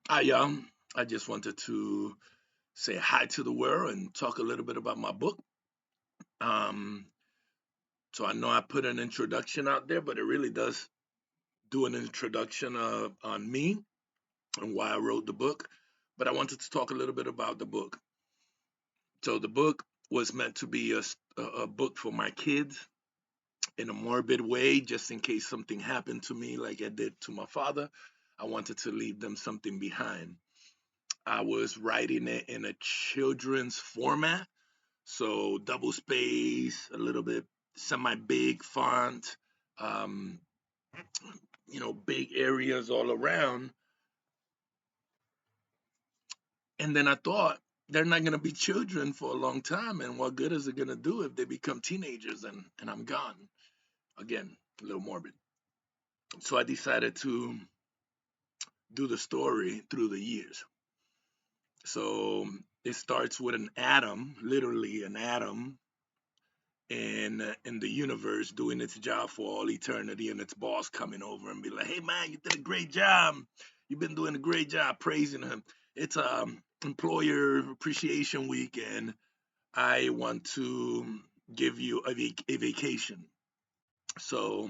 I just wanted to say hi to the world and talk a little bit about my book. Um, so I know I put an introduction out there, but it really does do an introduction on me and why I wrote the book. But I wanted to talk a little bit about the book. So the book was meant to be a book for my kids in a morbid way, just in case something happened to me like I did to my father. I wanted to leave them something behind. I was writing it in a children's format. So double space, a little bit semi big font, um, big areas all around. And then I thought they're not going to be children for a long time. And what good is it going to do if they become teenagers and I'm gone? Again, a little morbid. So I decided to do the story through the years. So it starts with an atom, literally an atom in the universe doing its job for all eternity, and its boss coming over and be like, "Hey man, you did a great job. You've been doing a great job," praising him. It's employer appreciation week, and I want to give you a vacation. So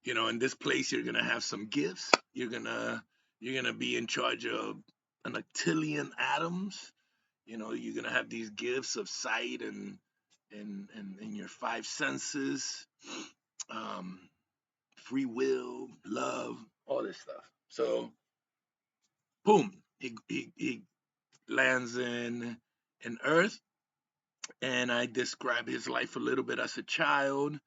in this place, you're gonna have some gifts. You're gonna be in charge of an octillion atoms. You're gonna have these gifts of sight and your five senses, um, free will, love, all this stuff. So, boom, he lands in Earth, and I describe his life a little bit as a child,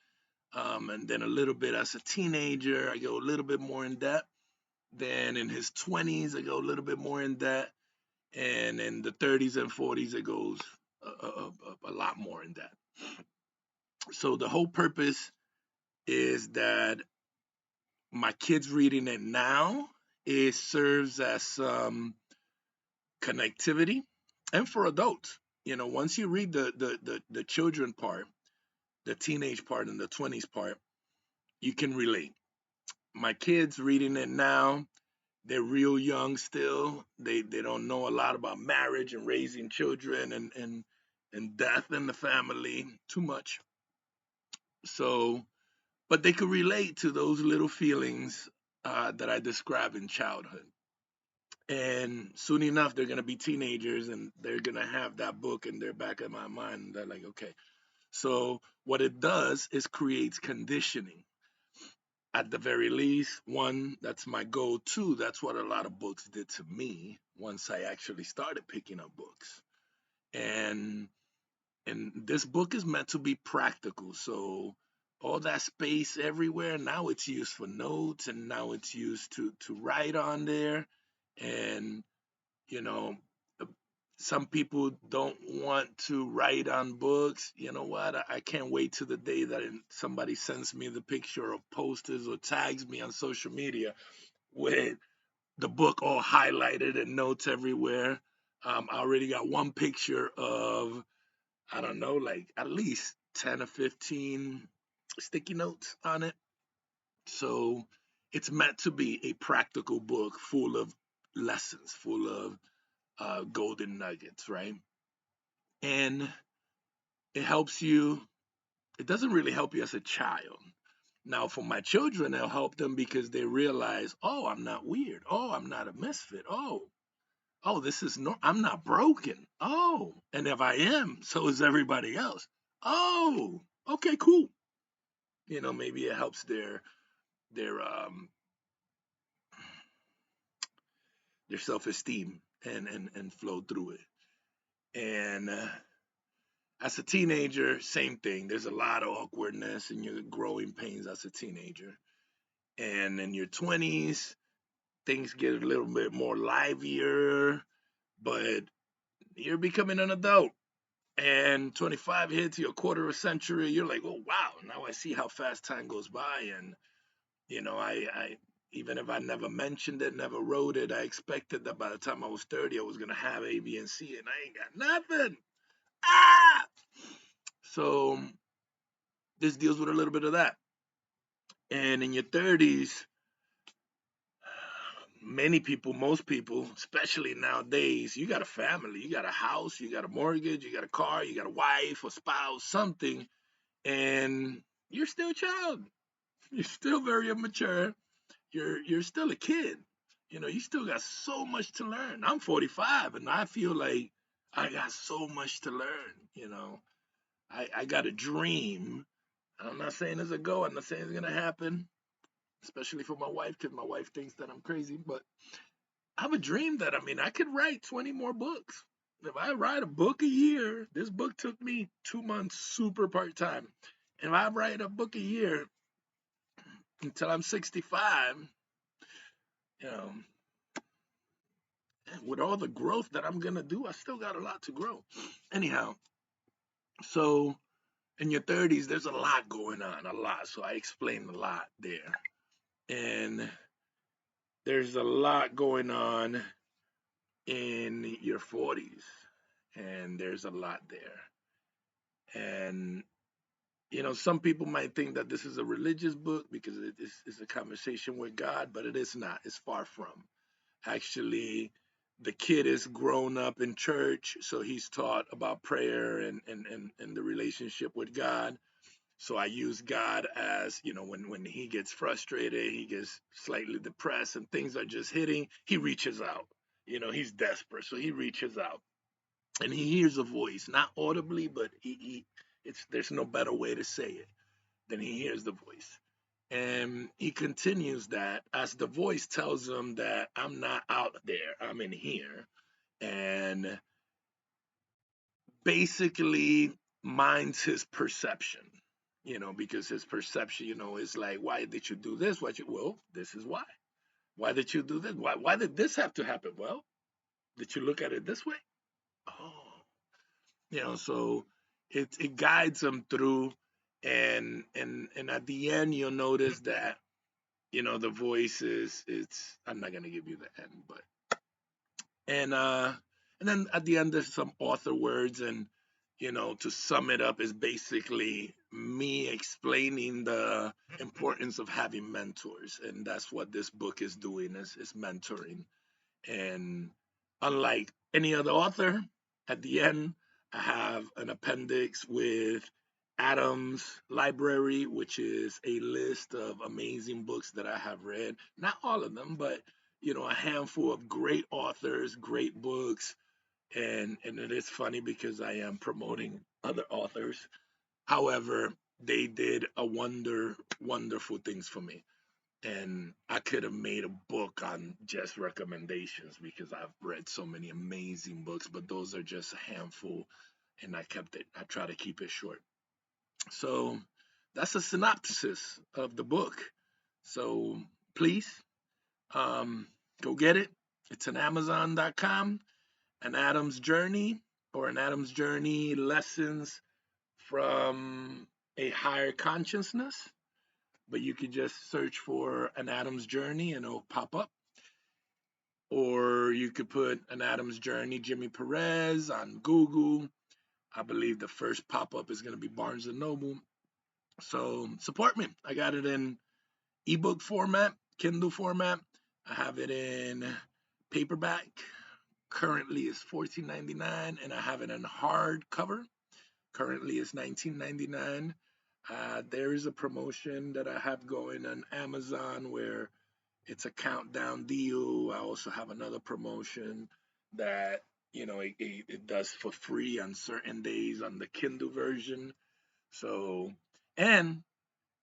and then a little bit as a teenager. I go a little bit more in depth. Then in his 20s, I go a little bit more in depth, and in the 30s and 40s, it goes a lot more in depth. So the whole purpose is that my kids reading it now, it serves as some connectivity, and for adults. Once you read the children part, the teenage part, and the 20s part, you can relate. My kids reading it now, they're real young still. They don't know a lot about marriage and raising children and death in the family too much. So, but they could relate to those little feelings that I describe in childhood. And soon enough, they're going to be teenagers and they're going to have that book in their back of my mind. They're like, okay. So, what it does is creates conditioning. At the very least, one, that's my goal. Two, that's what a lot of books did to me once I actually started picking up books. And this book is meant to be practical. So all that space everywhere, now it's used for notes, and now it's used to write on there. And you know, uh, some people don't want to write on books. You know what? I can't wait to the day that somebody sends me the picture of posters or tags me on social media with the book all highlighted and notes everywhere. I already got one picture of, I don't know, like at least 10 or 15 sticky notes on it. So it's meant to be a practical book full of lessons, full of golden nuggets, right? And it helps you, it doesn't really help you as a child. Now, for my children, it'll help them because they realize, oh, I'm not weird. Oh, I'm not a misfit. Oh, this is no, I'm not broken. Oh, and if I am, so is everybody else. Oh, okay, cool. Maybe it helps their their self-esteem and flow through it. And as a teenager, same thing. There's a lot of awkwardness and your growing pains as a teenager. And in your 20s, things get a little bit more livelier, but you're becoming an adult. And 25 hits, you're a quarter of a century. You're like, oh, wow, now I see how fast time goes by. And, I even if I never mentioned it, never wrote it, I expected that by the time I was 30, I was going to have A, B, and C, and I ain't got nothing. Ah! So this deals with a little bit of that. And in your 30s, many people, most people, especially nowadays, you got a family, you got a house, you got a mortgage, you got a car, you got a wife, a spouse, something, and you're still a child. You're still very immature. You're still a kid. You still got so much to learn. I'm 45 and I feel like I got so much to learn. I got a dream. I'm not saying it's a go. I'm not saying it's gonna happen, especially for my wife, because my wife thinks that I'm crazy. But I have a dream that I could write 20 more books. If I write a book a year, this book took me 2 months super part time. If I write a book a year until I'm 65, you know, with all the growth that I'm gonna do, I still got a lot to grow. Anyhow, so in your 30s, there's a lot going on, a lot. So I explained a lot there. And there's a lot going on in your 40s, and there's a lot there. And some people might think that this is a religious book because it is a conversation with God, but it is not. It's far from. Actually, the kid is grown up in church, so he's taught about prayer and the relationship with God. So I use God as, when he gets frustrated, he gets slightly depressed and things are just hitting, he reaches out. He's desperate, so he reaches out and he hears a voice, not audibly, but there's no better way to say it than he hears the voice. And he continues that as the voice tells him that I'm not out there, I'm in here. And basically minds his perception, because his perception, is like, why did you do this? Well, this is why. Why did you do this? Why did this have to happen? Well, did you look at it this way? Oh, so it guides him through, and at the end you'll notice that the voice is it's I'm not gonna give you the end, but and uh and then at the end there's some author words, and to sum it up is basically me explaining the importance of having mentors, and that's what this book is doing, is mentoring. And unlike any other author, at the end I have an appendix with Adam's library, which is a list of amazing books that I have read. Not all of them, but a handful of great authors, great books. And it is funny because I am promoting other authors. However, they did a wonderful things for me. And I could have made a book on just recommendations because I've read so many amazing books, but those are just a handful, and I try to keep it short. So that's a synopsis of the book. So please, go get it. It's on Amazon.com. An Adam's Journey, or An Adam's Journey Lessons from a Higher Consciousness. But you could just search for An Adam's Journey and it'll pop up. Or you could put An Adam's Journey Jimmy Perez on Google. I believe the first pop up is going to be Barnes and Noble. So support me. I got it in ebook format, Kindle format. I have it in paperback. Currently is $14.99, and I have it in hardcover. Currently is $19.99. There is a promotion that I have going on Amazon where it's a countdown deal. I also have another promotion that it does for free on certain days on the Kindle version. So, and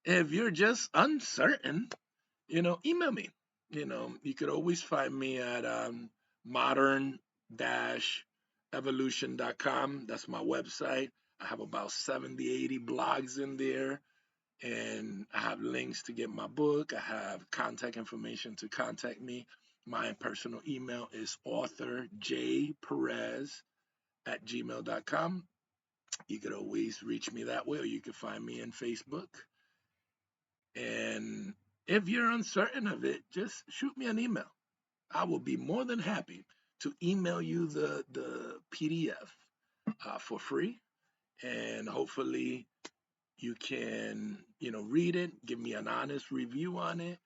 if you're just uncertain, email me. You could always find me at modern-evolution.com. That's my website. I have about 70, 80 blogs in there, and I have links to get my book. I have contact information to contact me. My personal email is authorjperez@gmail.com. You could always reach me that way, or you could find me in Facebook. And if you're uncertain of it, just shoot me an email. I will be more than happy to email you the PDF for free. And hopefully you can, read it, give me an honest review on it,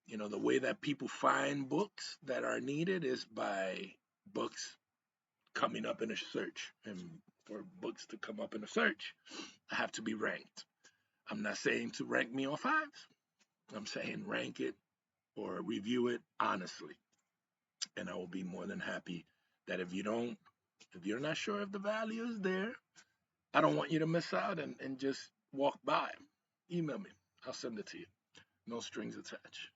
The way that people find books that are needed is by books coming up in a search. And for books to come up in a search, I have to be ranked. I'm not saying to rank me on fives. I'm saying rank it or review it honestly. And I will be more than happy that if you're not sure if the value is there, I don't want you to miss out and just walk by. Email me. I'll send it to you. No strings attached.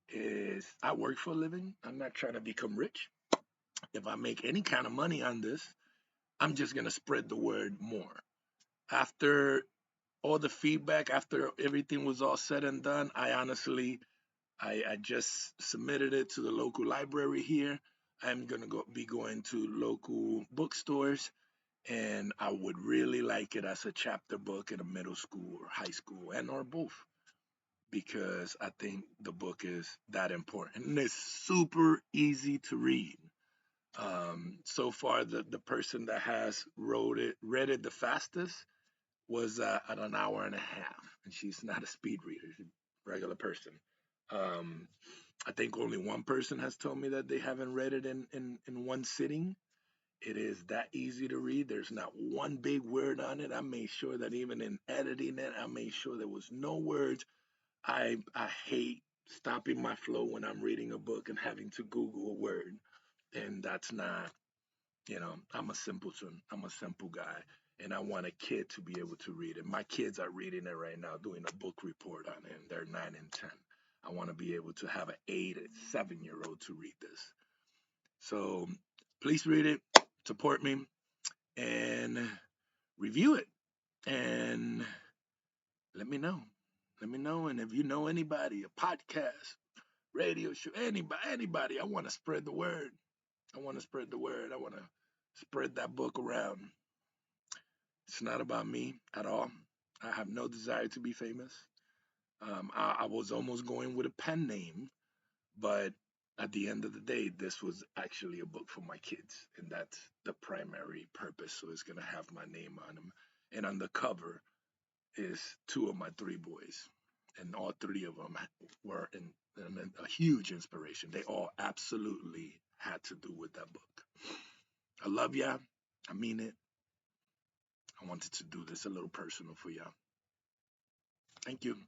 Is I work for a living. I'm not trying to become rich. If I make any kind of money on this, I'm just gonna spread the word more. After all the feedback, after everything was all said and done, I just submitted it to the local library here. I'm gonna be going to local bookstores, and I would really like it as a chapter book in a middle school or high school, and or both, because I think the book is that important. And it's super easy to read. So far, the person that has read it the fastest was at an hour and a half, and she's not a speed reader, she's a regular person. Um, I think only one person has told me that they haven't read it in one sitting. It is that easy to read. There's not one big word on it. I made sure that even in editing it, I made sure there was no words. I hate stopping my flow when I'm reading a book and having to Google a word. And that's not, I'm a simpleton. I'm a simple guy. And I want a kid to be able to read it. My kids are reading it right now, doing a book report on it, and they're 9 and 10. I want to be able to have an 8 and 7-year-old to read this. So please read it, support me, and review it. And let me know. Let me know. And if you know anybody, a podcast, radio show, anybody, I want to spread the word. I want to spread the word. I want to spread that book around. It's not about me at all. I have no desire to be famous. I was almost going with a pen name, but at the end of the day, this was actually a book for my kids, and that's the primary purpose. So it's gonna have my name on them, and on the cover is two of my three boys, and all three of them were a huge inspiration. They all absolutely had to do with that book. I love ya. I mean it. I wanted to do this a little personal for y'all. Thank you.